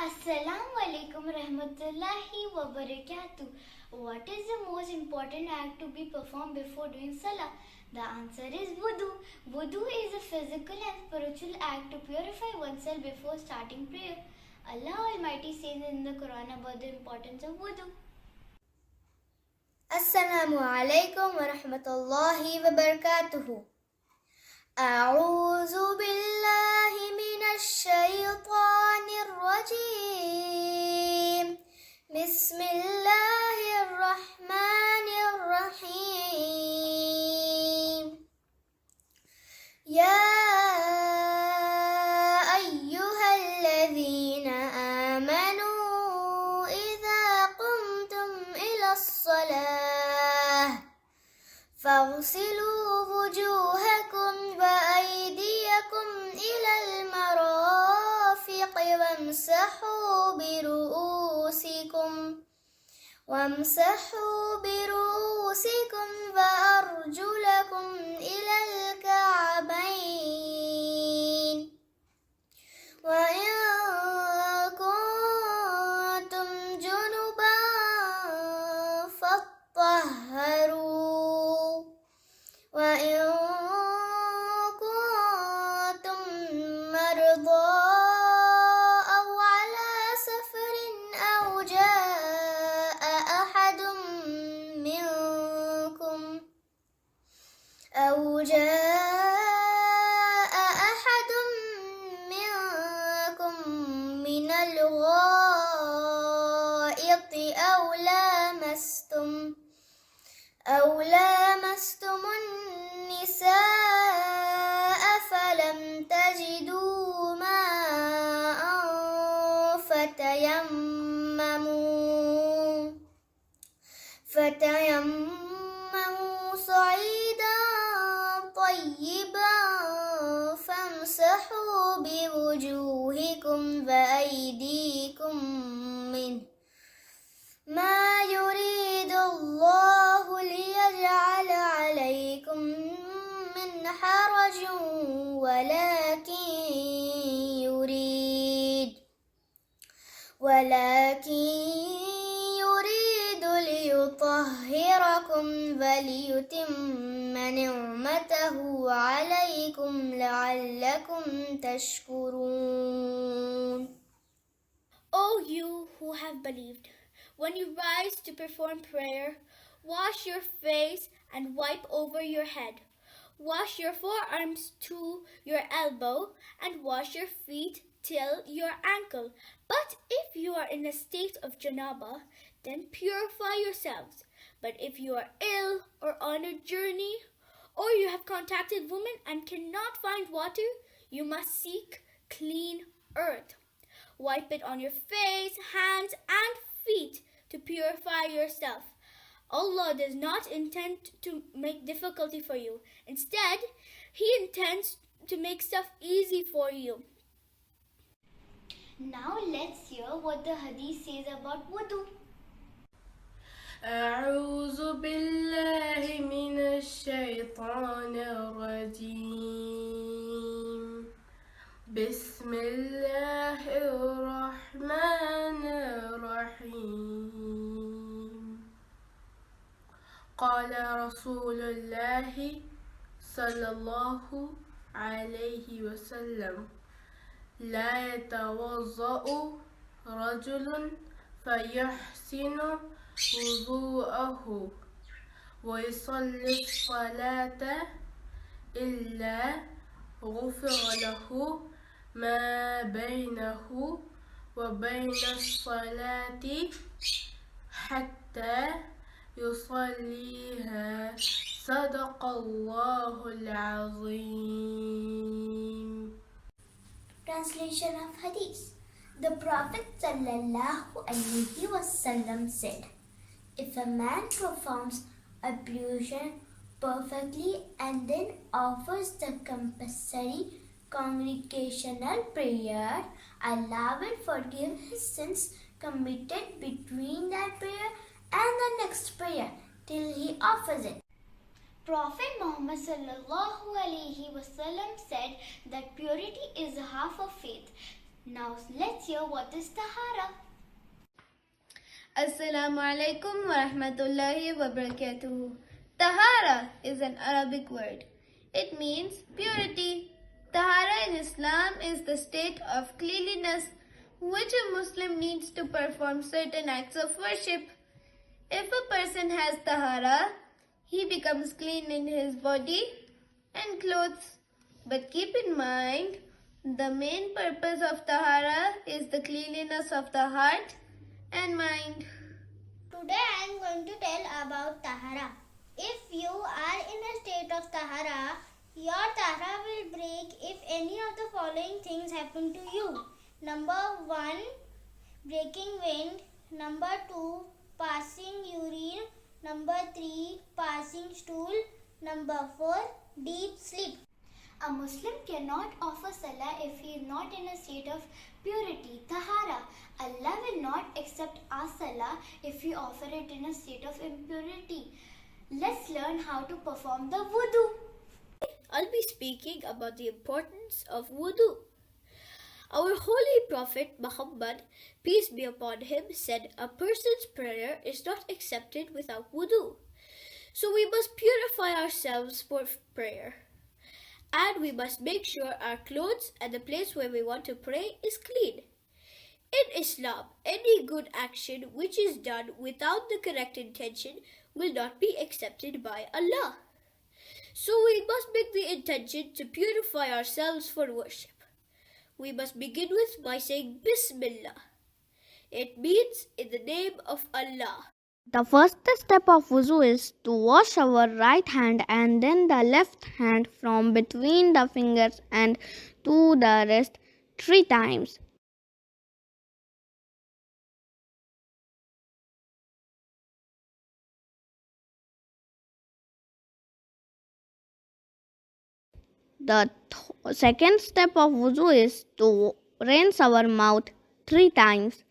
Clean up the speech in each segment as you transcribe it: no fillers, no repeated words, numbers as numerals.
Assalamu alaikum rahmatullahi wa barakatuh. What is the most important act to be performed before doing Salah? The answer is WUDU. WUDU is a physical and spiritual act to purify oneself before starting prayer. Allah Almighty says in the Quran about the importance of WUDU. Assalamu alaikum wa rahmatullahi wa barakatuh. أعوذ بالله من الشيطان الرجيم. بسم الله الرحمن الرحيم. يا أيها الذين آمنوا إذا قمتم إلى الصلاة فاغسلوا وجوهكم وأيديكم إلى المرافق وامسحوا برؤوسكم وأرجلكم إلى الكعبين وإن كنتم جنبا فاطهروا وإن كنتم مرضى أو على سفر أو جاء أحد منكم من الغائط أو لامستم النساء فلم تجدوا ماء فتيمموا صعيدا طيبا فامسحوا بوجوهكم وأيديكم منه ما يريد الله ليجعل عليكم من حرج ولكن يريد ليطهركم وليتم نعمته عليكم لعلكم تشكرون. O you who have believed, when you rise to perform prayer, wash your face and wipe over your head. Wash your forearms to your elbow and wash your feet till your ankle. But if you are in a state of janaba, then purify yourselves. But if you are ill or on a journey, or you have contacted women and cannot find water, you must seek clean earth. Wipe it on your face, hands, and feet to purify yourself. Allah does not intend to make difficulty for you. Instead, He intends to make stuff easy for you. Now let's hear what the hadith says about WUDU. أعوذ بالله من الشيطان الرجيم. بسم الله الرحمن الرحيم. قال رسول الله صلى الله عليه وسلم: لا يتوضأ رجل فيحسن وضوءه ويصلي الصلاة إلا غفر له ما بينه وبين الصلاة حتى يصليها. صدق الله العظيم. Translation of Hadith. The Prophet ﷺ said, if a man performs ablution perfectly and then offers the compulsory congregational prayer, Allah will forgive his sins committed between that prayer and the next prayer till he offers it. Prophet Muhammad sallallahu alaihi wasallam said that purity is half of faith. Now let's hear what is tahara. Assalamu alaikum wa rahmatullahi wa barakatuh. Tahara is an Arabic word. It means purity. Tahara in Islam is the state of cleanliness which a Muslim needs to perform certain acts of worship. If a person has tahara, he becomes clean in his body and clothes. But keep in mind, the main purpose of tahara is the cleanliness of the heart and mind. Today I am going to tell about tahara. If you are in a state of tahara, your tahara will break if any of the following things happen to you. Number 1, breaking wind. Number 2, passing urine. Number 3, passing stool. Number 4, deep sleep. A Muslim cannot offer Salah if he is not in a state of purity, tahara. Allah will not accept our Salah if we offer it in a state of impurity. Let's learn how to perform the WUDU. I'll be speaking about the importance of wudu. Our holy Prophet Muhammad, peace be upon him, said a person's prayer is not accepted without wudu. So we must purify ourselves for prayer. And we must make sure our clothes and the place where we want to pray is clean. In Islam, any good action which is done without the correct intention will not be accepted by Allah. So we must make the intention to purify ourselves for worship. We must begin with by saying Bismillah. It means in the name of Allah. The first step of wuzu is to wash our right hand and then the left hand from between the fingers and to the wrist 3 times. The second step of wuzu is to rinse our mouth 3 times.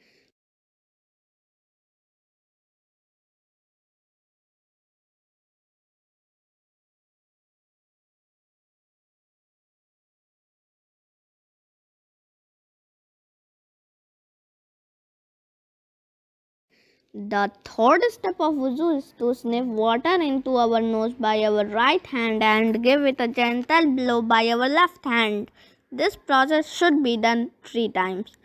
The third step of wuzu is to sniff water into our nose by our right hand and give it a gentle blow by our left hand. This process should be done 3 times.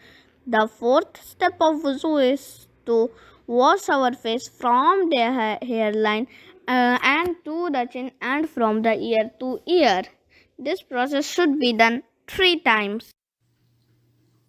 The fourth step of wuzu is to wash our face from the hairline and to the chin and from the ear to ear. This process should be done 3 times.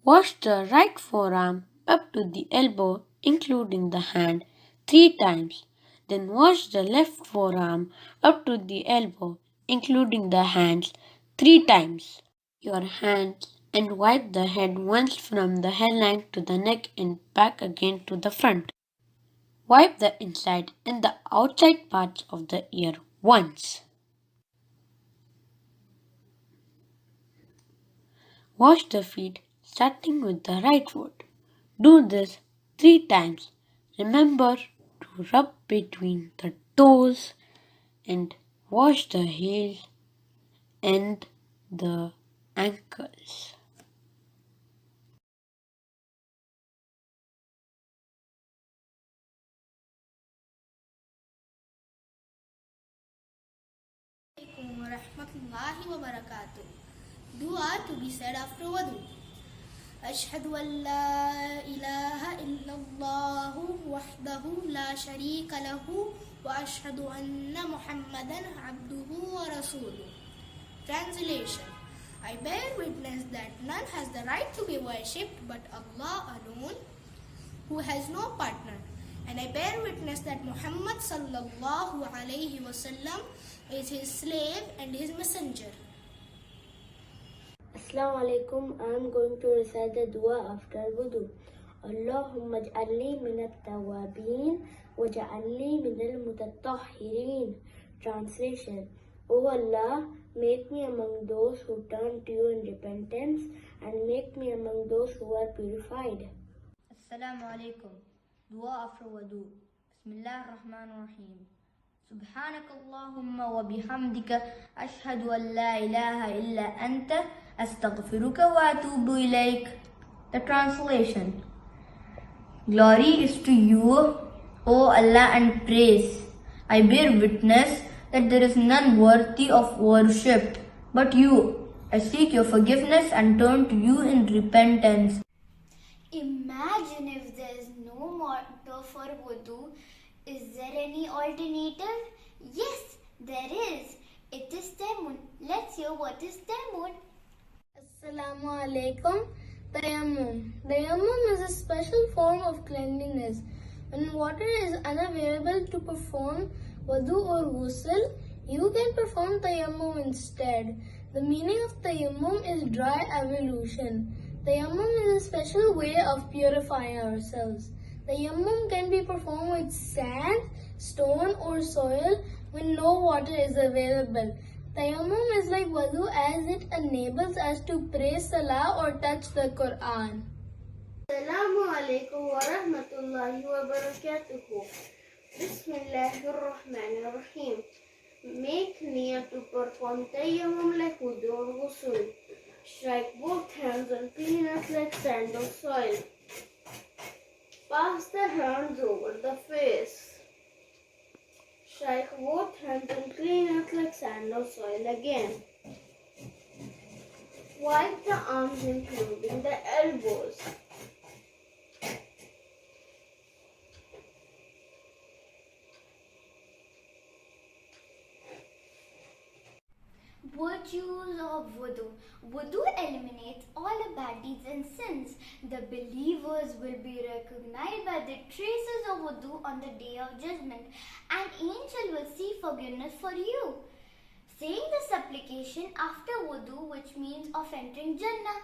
Wash the right forearm up to the elbow, including the hand, 3 times. Then wash the left forearm up to the elbow, including the hands, 3 times. Your hands and wipe the head once from the hairline to the neck and back again to the front. Wipe the inside and the outside parts of the ear once. Wash the feet starting with the right foot. Do this 3 times. Remember to rub between the toes and wash the heels and the ankles. Wa rahmatullahi wa barakatuh. Dua to be said after wudu. أشهد أن لا إله إلا الله وحده لا شريك له وأشهد أن محمدا عبده ورسوله. Translation: I bear witness that none has the right to be worshipped but Allah alone, who has no partner. And I bear witness that Muhammad sallallahu alayhi wasallam is his slave and his messenger. Assalamu alaikum. I am going to recite the dua after wudu. Allahumma ij'alni min at-tawwabin waj'alni min al-mutatahhirin. Translation: O Allah, make me among those who turn to you in repentance and make me among those who are purified. Assalamu alaikum. Dua after wudu. Bismillah ar-Rahman ar-Rahim. سبحانك اللهم وبحمدك أشهد أن لا إله إلا أنت أستغفرك وأتوب إليك. The translation: Glory is to you, O Allah, and praise. I bear witness that there is none worthy of worship but you. I seek your forgiveness and turn to you in repentance. Imagine if there is no motto for wudu. Is there any alternative? Yes, there is. It is Taimun. Let's hear what is Taimun. Assalamu alaikum. Tayammum. Tayammum is a special form of cleanliness. When water is unavailable to perform wudu or ghusl, you can perform tayammum instead. The meaning of tayammum is dry ablution. Tayammum is a special way of purifying ourselves. Tayammum can be performed with sand, stone or soil when no water is available. Tayammum is like wudu as it enables us to pray Salah or touch the Quran. Assalamu alaikum wa rahmatullahi wa barakatuhu. Bismillahirrahmanirrahim. Make niyyah to perform tayammum like wudu or ghusl. Strike both hands and clean up like sand or soil. Pass the hands over the face. Strike both hands and clean up like sand or soil again. Wipe the arms including the elbows. Virtues of wudu. Wudu eliminates all the bad deeds and sins. The believers will be recognized by the traces of wudu on the day of judgment. An angel will see forgiveness for you. Saying the supplication after wudu, which means of entering Jannah.